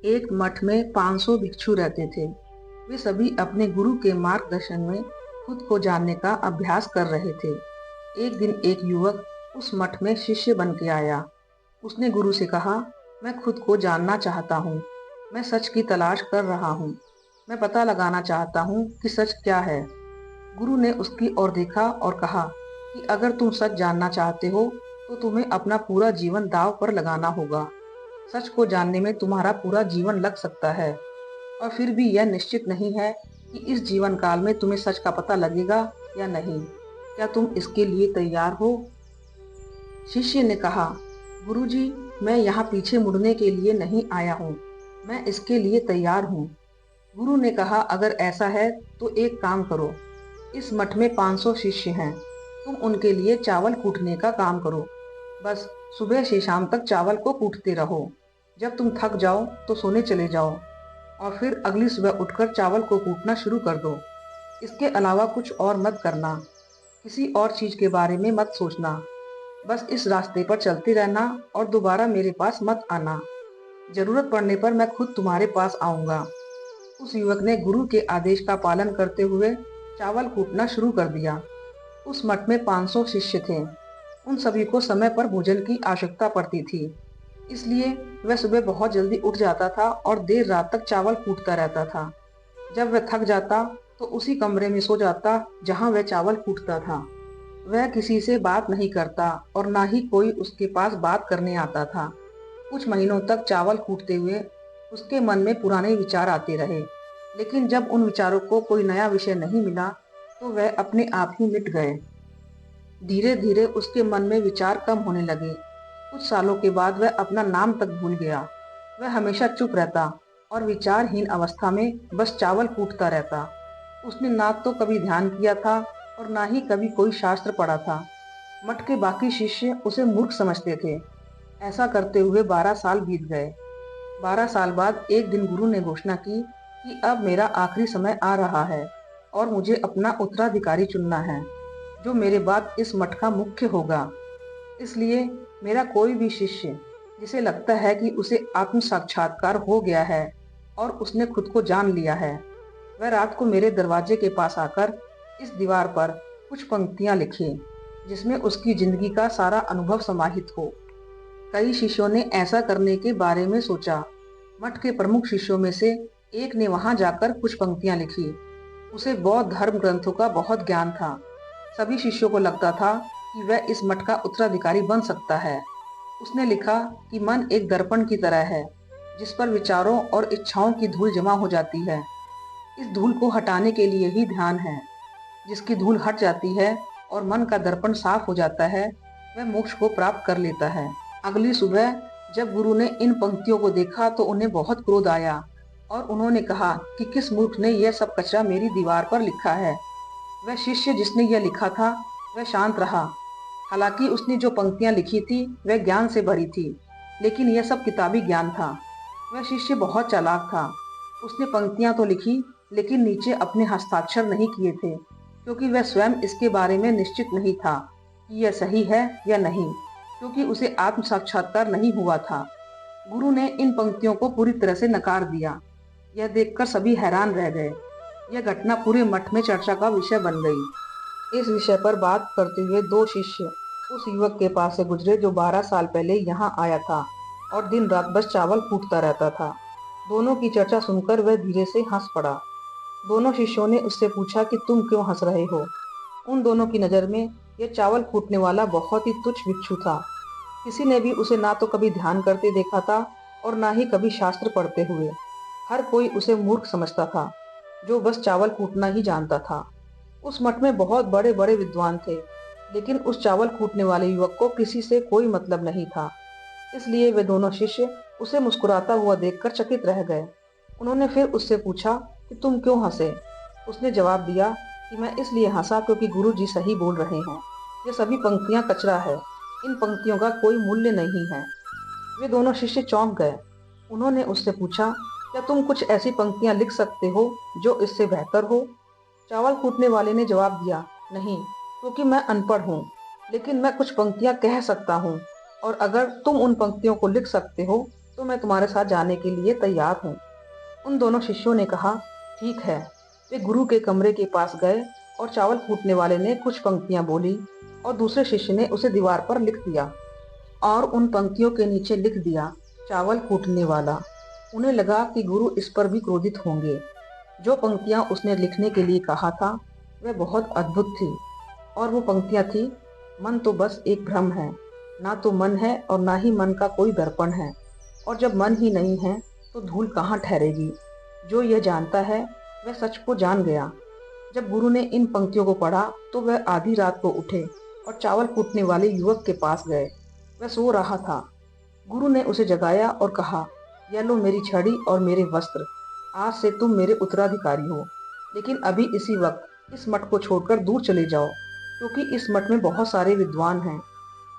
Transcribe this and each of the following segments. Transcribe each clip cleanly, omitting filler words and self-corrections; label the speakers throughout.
Speaker 1: एक मठ में 500 भिक्षु रहते थे। वे सभी अपने गुरु के मार्गदर्शन में खुद को जानने का अभ्यास कर रहे थे। एक दिन एक युवक उस मठ में शिष्य बन के आया। उसने गुरु से कहा, मैं खुद को जानना चाहता हूँ। मैं सच की तलाश कर रहा हूँ। मैं पता लगाना चाहता हूँ कि सच क्या है। गुरु ने उसकी ओर देखा और कहा कि अगर तुम सच जानना चाहते हो तो तुम्हें अपना पूरा जीवन दांव पर लगाना होगा। सच को जानने में तुम्हारा पूरा जीवन लग सकता है और फिर भी यह निश्चित नहीं है कि इस जीवन काल में तुम्हें सच का पता लगेगा या नहीं। क्या तुम इसके लिए तैयार हो? शिष्य ने कहा, गुरुजी, मैं यहाँ पीछे मुड़ने के लिए नहीं आया हूँ। मैं इसके लिए तैयार हूँ। गुरु ने कहा, अगर ऐसा है तो एक काम करो। इस मठ में 500 शिष्य हैं। तुम उनके लिए चावल कूटने का काम करो। बस सुबह से शाम तक चावल को कूटते रहो। जब तुम थक जाओ तो सोने चले जाओ और फिर अगली सुबह उठकर चावल को कूटना शुरू कर दो। इसके अलावा कुछ और मत करना। किसी और चीज के बारे में मत सोचना। बस इस रास्ते पर चलते रहना और दोबारा मेरे पास मत आना। जरूरत पड़ने पर मैं खुद तुम्हारे पास आऊंगा। उस युवक ने गुरु के आदेश का पालन करते हुए चावल कूटना शुरू कर दिया। उस मठ में 500 शिष्य थे। उन सभी को समय पर भोजन की आवश्यकता पड़ती थी। इसलिए वह सुबह बहुत जल्दी उठ जाता था और देर रात तक चावल कूटता रहता था। जब वह थक जाता तो उसी कमरे में सो जाता जहां वह चावल कूटता था। वह किसी से बात नहीं करता और ना ही कोई उसके पास बात करने आता था। कुछ महीनों तक चावल कूटते हुए उसके मन में पुराने विचार आते रहे, लेकिन जब उन विचारों को कोई नया विषय नहीं मिला तो वह अपने आप ही मिट गए। धीरे धीरे उसके मन में विचार कम होने लगे। कुछ सालों के बाद वह अपना नाम तक भूल गया। वह हमेशा चुप रहता और विचारहीन अवस्था में बस चावल कूटता रहता। उसने ना तो कभी ध्यान किया था और ना ही कभी कोई शास्त्र पढ़ा था। मठ के बाकी शिष्य उसे मूर्ख समझते थे। ऐसा करते हुए 12 साल बीत गए। 12 साल बाद एक दिन गुरु ने घोषणा की कि अब मेरा आखिरी समय आ रहा है और मुझे अपना उत्तराधिकारी चुनना है, जो मेरे बाद इस मठ का मुख्य होगा। इसलिए मेरा कोई भी शिष्य जिसे लगता है कि उसे आत्म साक्षात्कार हो गया है और उसने खुद को जान लिया है, वह रात को मेरे दरवाजे के पास आकर इस दीवार पर कुछ पंक्तियां लिखे जिसमें उसकी जिंदगी का सारा अनुभव समाहित हो। कई शिष्यों ने ऐसा करने के बारे में सोचा। मठ के प्रमुख शिष्यों में से एक ने वहां जाकर कुछ पंक्तियां लिखी। उसे बौद्ध धर्म ग्रंथों का बहुत ज्ञान था। सभी शिष्यों को लगता था कि वह इस मठ का उत्तराधिकारी बन सकता है। उसने लिखा कि मन एक दर्पण की तरह है, जिस पर विचारों और इच्छाओं की धूल जमा हो जाती है। इस धूल को हटाने के लिए ही ध्यान है। जिसकी धूल हट जाती है और मन का दर्पण साफ हो जाता है, वह मोक्ष को प्राप्त कर लेता है। अगली सुबह जब गुरु ने इन पंक्तियों को देखा तो उन्हें बहुत क्रोध आया और उन्होंने कहा कि किस मूर्ख ने यह सब कचरा मेरी दीवार पर लिखा है। वह शिष्य जिसने यह लिखा था वह शांत रहा। हालांकि उसने जो पंक्तियां लिखी थी वह ज्ञान से भरी थी, लेकिन यह सब किताबी ज्ञान था। वह शिष्य बहुत चालाक था। उसने पंक्तियां तो लिखी, लेकिन नीचे अपने हस्ताक्षर नहीं किए थे, क्योंकि वह स्वयं इसके बारे में निश्चित नहीं था कि यह सही है या नहीं, क्योंकि उसे आत्म साक्षात्कार नहीं हुआ था। गुरु ने इन पंक्तियों को पूरी तरह से नकार दिया। यह देखकर सभी हैरान रह गए। यह घटना पूरे मठ में चर्चा का विषय बन गई। इस विषय पर बात करते हुए दो शिष्य उस युवक के पास से गुजरे जो 12 साल पहले यहाँ आया था और दिन रात बस चावल कूटता रहता था। दोनों की चर्चा सुनकर वह धीरे से हंस पड़ा। दोनों शिष्यों ने उससे पूछा कि तुम क्यों हंस रहे हो? उन दोनों की नजर में यह चावल कूटने वाला बहुत ही तुच्छ भिक्षु था। किसी ने भी उसे ना तो कभी ध्यान करते देखा था और ना ही कभी शास्त्र पढ़ते हुए। हर कोई उसे मूर्ख समझता था, जो बस चावल कूटना ही जानता था। उस मठ में बहुत बड़े बड़े विद्वान थे, लेकिन उस चावल कूटने वाले युवक को किसी से कोई मतलब नहीं था। इसलिए वे दोनों शिष्य उसे मुस्कुराता हुआ देखकर चकित रह गए। उन्होंने फिर उससे पूछा कि तुम क्यों हंसे? उसने जवाब दिया कि मैं इसलिए हंसा क्योंकि गुरु जी सही बोल रहे हैं। ये सभी पंक्तियां कचरा है। इन पंक्तियों का कोई मूल्य नहीं है। वे दोनों शिष्य चौंक गए। उन्होंने उससे पूछा, क्या तुम कुछ ऐसी पंक्तियां लिख सकते हो जो इससे बेहतर हो? चावल कूटने वाले ने जवाब दिया, नहीं, क्योंकि मैं अनपढ़ हूँ, लेकिन मैं कुछ पंक्तियां कह सकता हूँ और अगर तुम उन पंक्तियों को लिख सकते हो तो मैं तुम्हारे साथ जाने के लिए तैयार हूँ। उन दोनों शिष्यों ने कहा, ठीक है। वे गुरु के कमरे के पास गए और चावल कूटने वाले ने कुछ पंक्तियां बोली और दूसरे शिष्य ने उसे दीवार पर लिख दिया और उन पंक्तियों के नीचे लिख दिया, चावल कूटने वाला। उन्हें लगा कि गुरु इस पर भी क्रोधित होंगे। जो पंक्तियां उसने लिखने के लिए कहा था वह बहुत अद्भुत थी और वो पंक्तियां थी, मन तो बस एक भ्रम है, ना तो मन है और ना ही मन का कोई दर्पण है, और जब मन ही नहीं है तो धूल कहाँ ठहरेगी। जो यह जानता है वह सच को जान गया। जब गुरु ने इन पंक्तियों को पढ़ा तो वह आधी रात को उठे और चावल कूटने वाले युवक के पास गए। वह सो रहा था। गुरु ने उसे जगाया और कहा, यह लो मेरी छड़ी और मेरे वस्त्र, आज से तुम मेरे उत्तराधिकारी हो। लेकिन अभी इसी वक्त इस मठ को छोड़कर दूर चले जाओ, क्योंकि इस मठ में बहुत सारे विद्वान हैं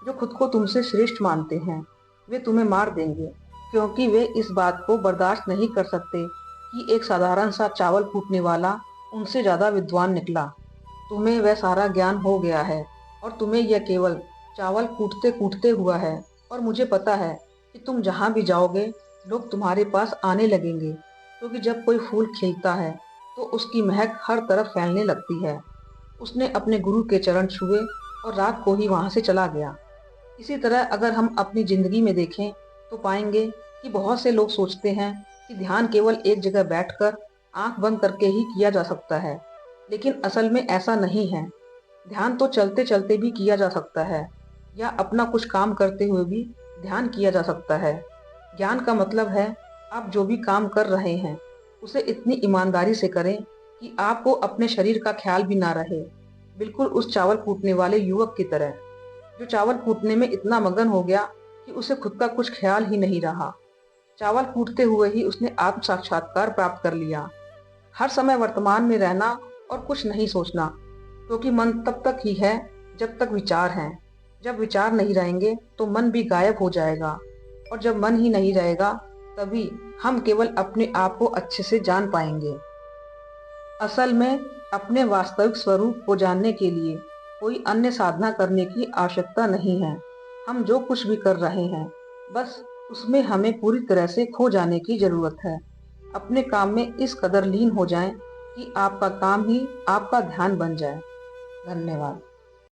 Speaker 1: जो खुद को तुमसे श्रेष्ठ मानते हैं। वे तुम्हें मार देंगे, क्योंकि वे इस बात को बर्दाश्त नहीं कर सकते कि एक साधारण सा चावल कूटने वाला उनसे ज्यादा विद्वान निकला। तुम्हें वह सारा ज्ञान हो गया है और तुम्हें यह केवल चावल कूटते कूटते हुआ है, और मुझे पता है कि तुम जहाँ भी जाओगे लोग तुम्हारे पास आने लगेंगे, क्योंकि जब कोई फूल खिलता है तो उसकी महक हर तरफ फैलने लगती है। उसने अपने गुरु के चरण छुए और रात को ही वहां से चला गया। इसी तरह अगर हम अपनी जिंदगी में देखें तो पाएंगे कि बहुत से लोग सोचते हैं कि ध्यान केवल एक जगह बैठकर आंख बंद करके ही किया जा सकता है, लेकिन असल में ऐसा नहीं है। ध्यान तो चलते चलते भी किया जा सकता है, या अपना कुछ काम करते हुए भी ध्यान किया जा सकता है। ज्ञान का मतलब है आप जो भी काम कर रहे हैं उसे इतनी ईमानदारी से करें कि आपको अपने शरीर का ख्याल भी ना रहे, बिल्कुल उस चावल कूटने वाले युवक की तरह, जो चावल कूटने में इतना मगन हो गया कि उसे खुद का कुछ ख्याल ही नहीं रहा। चावल कूटते हुए ही उसने आत्म साक्षात्कार प्राप्त कर लिया। हर समय वर्तमान में रहना और कुछ नहीं सोचना, क्योंकि मन तब तक ही है जब तक विचार हैं। जब विचार नहीं रहेंगे तो मन भी गायब हो जाएगा, और जब मन ही नहीं रहेगा तभी हम केवल अपने आप को अच्छे से जान पाएंगे। असल में अपने वास्तविक स्वरूप को जानने के लिए कोई अन्य साधना करने की आवश्यकता नहीं है। हम जो कुछ भी कर रहे हैं बस उसमें हमें पूरी तरह से खो जाने की जरूरत है। अपने काम में इस कदर लीन हो जाएं कि आपका काम ही आपका ध्यान बन जाए। धन्यवाद।